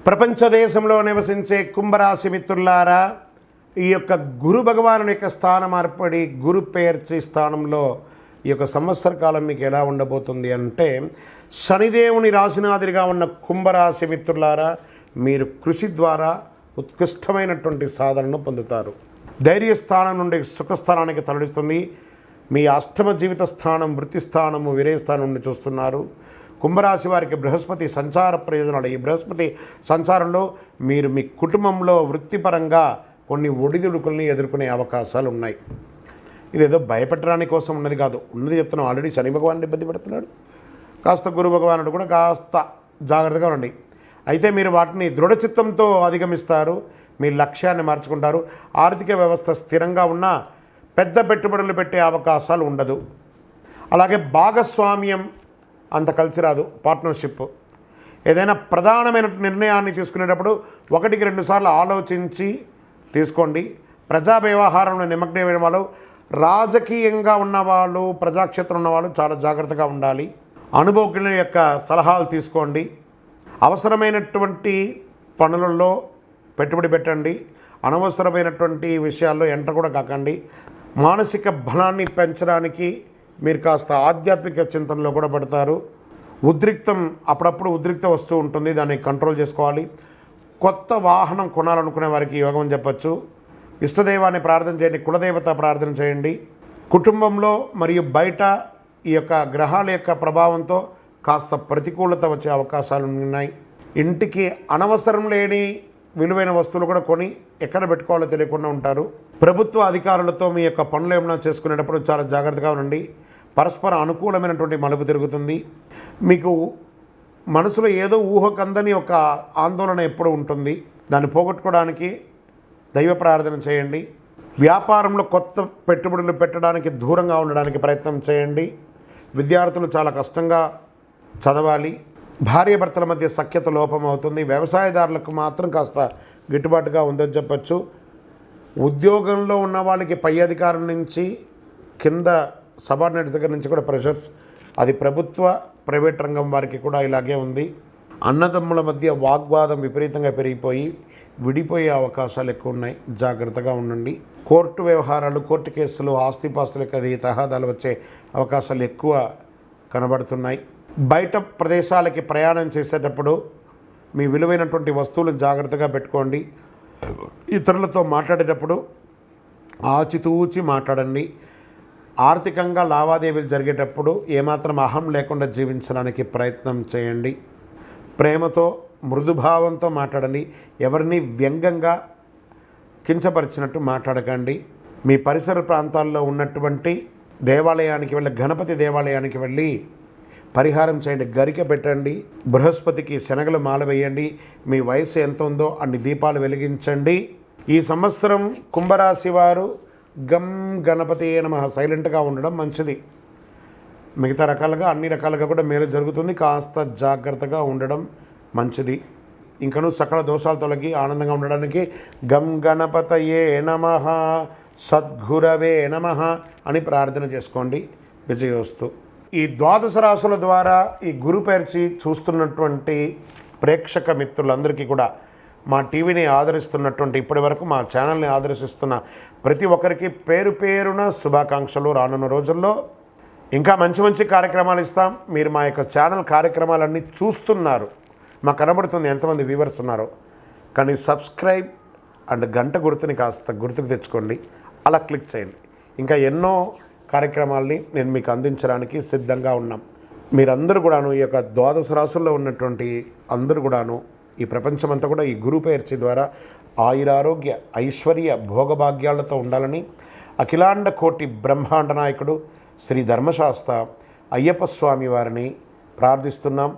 ప్రపంచ దేశంలో నివసించే కుంభరాశి మిత్రులారా, ఈ యొక్క గురు భగవాను యొక్క స్థానం ఏర్పడి గురు పేర్చి స్థానంలో ఈ యొక్క సంవత్సర కాలం మీకు ఎలా ఉండబోతుంది అంటే, శనిదేవుని రాశినాథుడిగా ఉన్న కుంభరాశి మిత్రులారా, మీరు కృషి ద్వారా ఉత్కృష్టమైనటువంటి సాధనను పొందుతారు. ధైర్యస్థానం నుండి సుఖస్థానానికి తరలిస్తుంది. మీ అష్టమ జీవిత స్థానం, వృత్తి స్థానము, విరయస్థానం నుండి చూస్తున్నారు. కుంభరాశి వారికి బృహస్పతి సంచార ప్రయోజనాలు. ఈ బృహస్పతి సంచారంలో మీరు మీ కుటుంబంలో వృత్తిపరంగా కొన్ని ఒడిదుడుకుల్ని ఎదుర్కొనే అవకాశాలు ఉన్నాయి. ఇదేదో భయపెట్టడానికి కోసం ఉన్నది కాదు, ఉన్నది చెప్తున్నాం. ఆల్రెడీ శని భగవానుడు ఇబ్బంది పెడుతున్నాడు, కాస్త గురు భగవానుడు కూడా కాస్త జాగ్రత్తగా ఉండండి. అయితే మీరు వాటిని దృఢచిత్తంతో అధిగమిస్తారు, మీ లక్ష్యాన్ని మార్చుకుంటారు. ఆర్థిక వ్యవస్థ స్థిరంగా ఉన్న పెద్ద పెట్టుబడులు పెట్టే అవకాశాలు ఉండదు. అలాగే భాగస్వామ్యం అంత కలిసి రాదు. పార్ట్నర్షిప్ ఏదైనా ప్రధానమైన నిర్ణయాన్ని తీసుకునేటప్పుడు 1-2 సార్లు ఆలోచించి తీసుకోండి. ప్రజా వ్యవహారంలో నిమగ్నమైన వాళ్ళు, రాజకీయంగా ఉన్నవాళ్ళు, ప్రజాక్షేత్రం ఉన్నవాళ్ళు చాలా జాగ్రత్తగా ఉండాలి. అనుభవజ్ఞుల యొక్క సలహాలు తీసుకోండి. అవసరమైనటువంటి పనులలో పెట్టుబడి పెట్టండి. అనవసరమైనటువంటి విషయాల్లో ఎంటర్ కూడా కాకండి. మానసిక బలాన్ని పెంచడానికి మీరు కాస్త ఆధ్యాత్మిక చింతనలో కూడా పడతారు. అప్పుడప్పుడు ఉద్రిక్త వస్తూ ఉంటుంది, దాన్ని కంట్రోల్ చేసుకోవాలి. కొత్త వాహనం కొనాలనుకునే వారికి యోగం చెప్పచ్చు. ఇష్టదైవాన్ని ప్రార్థన చేయండి, కులదేవత ప్రార్థన చేయండి. కుటుంబంలో మరియు బయట ఈ యొక్క గ్రహాల యొక్క ప్రభావంతో కాస్త ప్రతికూలత వచ్చే అవకాశాలు ఉన్నాయి. ఇంటికి అనవసరం లేని విలువైన వస్తువులు కూడా కొని ఎక్కడ పెట్టుకోవాలో తెలియకుండా ఉంటారు. ప్రభుత్వ అధికారులతో మీ యొక్క పనులు ఏమైనా చేసుకునేటప్పుడు చాలా జాగ్రత్తగా ఉండండి. పరస్పర అనుకూలమైనటువంటి మలుపు తిరుగుతుంది. మీకు మనసులో ఏదో ఊహకందని ఒక ఆందోళన ఎప్పుడు ఉంటుంది. దాన్ని పోగొట్టుకోవడానికి దైవ ప్రార్థన చేయండి. వ్యాపారంలో కొత్త పెట్టుబడులు పెట్టడానికి దూరంగా ఉండడానికి ప్రయత్నం చేయండి. విద్యార్థులు చాలా కష్టంగా చదవాలి. భార్యాభర్తల మధ్య సఖ్యత లోపం అవుతుంది. వ్యవసాయదారులకు మాత్రం కాస్త గిట్టుబాటుగా ఉందని చెప్పచ్చు. ఉద్యోగంలో ఉన్న వాళ్ళకి పై అధికారుల నుంచి కింద సబార్డినేట్స్ దగ్గర నుంచి కూడా ప్రెషర్స్, అది ప్రభుత్వ ప్రైవేట్ రంగం వారికి కూడా ఇలాగే ఉంది. అన్నదమ్ముల మధ్య వాగ్వాదం విపరీతంగా పెరిగిపోయి విడిపోయే అవకాశాలు ఎక్కువ ఉన్నాయి. జాగ్రత్తగా ఉండండి. కోర్టు వ్యవహారాలు, కోర్టు కేసులు, ఆస్తిపాస్తులకు అది తగాదాలు వచ్చే అవకాశాలు ఎక్కువ కనబడుతున్నాయి. బయట ప్రదేశాలకి ప్రయాణం చేసేటప్పుడు మీ విలువైనటువంటి వస్తువులను జాగ్రత్తగా పెట్టుకోండి. ఇతరులతో మాట్లాడేటప్పుడు ఆచితూచి మాట్లాడండి. ఆర్థికంగా లావాదేవీలు జరిగేటప్పుడు ఏమాత్రం అహం లేకుండా జీవించడానికి ప్రయత్నం చేయండి. ప్రేమతో, మృదుభావంతో మాట్లాడండి. ఎవరిని వ్యంగ్యంగా కించపరిచినట్టు మాట్లాడకండి. మీ పరిసర ప్రాంతాల్లో ఉన్నటువంటి దేవాలయానికి వెళ్ళి, గణపతి దేవాలయానికి వెళ్ళి పరిహారం చేయండి. గరిక పెట్టండి. బృహస్పతికి శనగలు మాల వేయండి. మీ వయసు ఎంత ఉందో అన్ని దీపాలు వెలిగించండి. ఈ సంవత్సరం కుంభరాశి వారు గం గణపతి నమః సైలెంట్గా ఉండడం మంచిది. మిగతా రకాలుగా అన్ని రకాలుగా కూడా మేలు జరుగుతుంది. కాస్త జాగ్రత్తగా ఉండడం మంచిది. ఇంకనూ సకల దోషాలు తొలగి ఆనందంగా ఉండడానికి గం గణపతయే నమః, సద్గురవే నమః అని ప్రార్థన చేసుకోండి. విజయోస్తు. ఈ 12 రాశుల ద్వారా ఈ గురు పేర్చి చూస్తున్నటువంటి ప్రేక్షక మిత్రులందరికీ కూడా, మా టీవీని ఆదరిస్తున్నటువంటి, ఇప్పటి వరకు మా ఛానల్ని ఆదర్శిస్తున్న ప్రతి ఒక్కరికి పేరు పేరున శుభాకాంక్షలు. రానున్న రోజుల్లో ఇంకా మంచి మంచి కార్యక్రమాలు ఇస్తాం. మీరు మా యొక్క ఛానల్ కార్యక్రమాలన్నీ చూస్తున్నారు, మాకు కనబడుతుంది ఎంతమంది వ్యూవర్స్ ఉన్నారో. కానీ సబ్స్క్రైబ్ అండ్ గంట గుర్తుని కాస్త గుర్తుకు తెచ్చుకోండి, అలా క్లిక్ చేయండి. ఇంకా ఎన్నో కార్యక్రమాల్ని నేను మీకు అందించడానికి సిద్ధంగా ఉన్నాం. మీరందరూ కూడాను, ఈ యొక్క 12 రాశుల్లో ఉన్నటువంటి అందరూ కూడాను, ఈ ప్రపంచమంతా కూడా ఈ గురు పేర్చి ద్వారా ఆయురారోగ్య ఐశ్వర్య భోగభాగ్యాలతో ఉండాలని అఖిలాండ కోటి బ్రహ్మాండ నాయకుడు శ్రీ ధర్మశాస్త్ర అయ్యప్ప స్వామి వారిని ప్రార్థిస్తున్నాం.